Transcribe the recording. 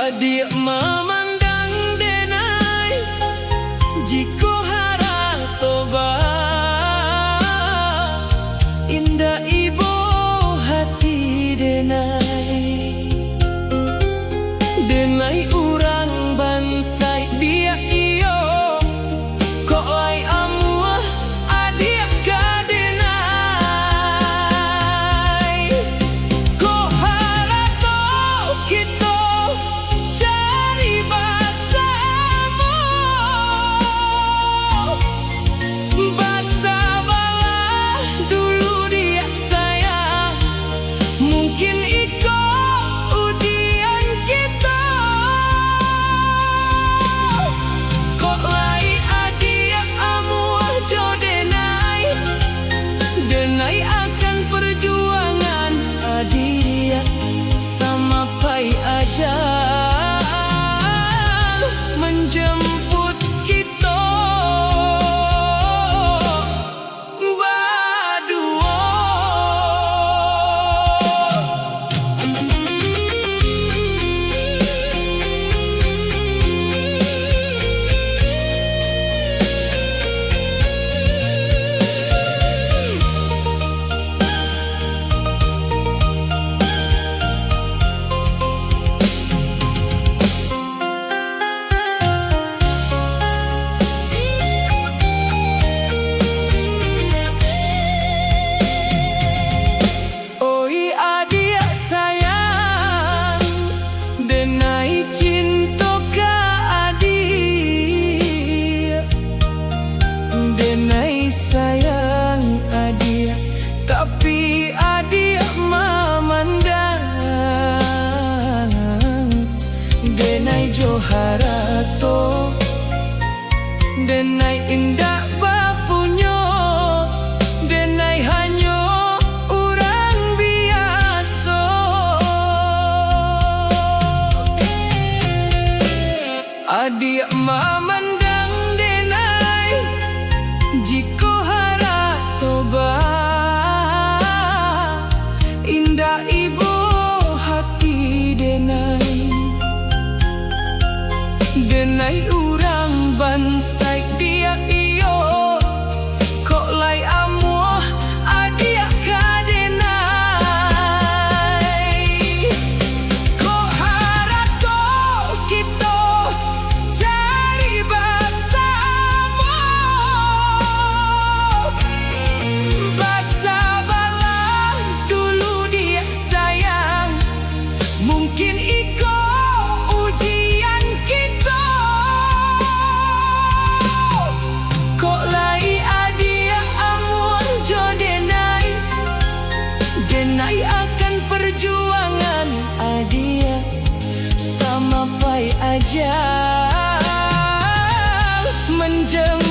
Adik memandang denai jiko hara toba indah ibu hati denai urang bansai dia iyo kok lai amuah adik ka denai kok harato kita cari basamu basa bala dulu dia sayang mungkin iko ujian kita kok lai adik amuah jo denai akan perjuangan adik sama pai aja menjemput kita berdua. Oi adik sayang, denai cinta ka adik, denai sayang adik, tapi adik memandang denai joharato, denai indah bapunyo, denai hanyo urang biasa. Adik memandang denai jiko hara toba indah ibu hati denai urang bansai dia iyo kok lai amuah adik ka denai kok harato kita cari basamu basa bala dulu dia sayang mungkin iko ujian kita kok lai adik amuah jo denai akan perjuangan adik sama pai aja menjemput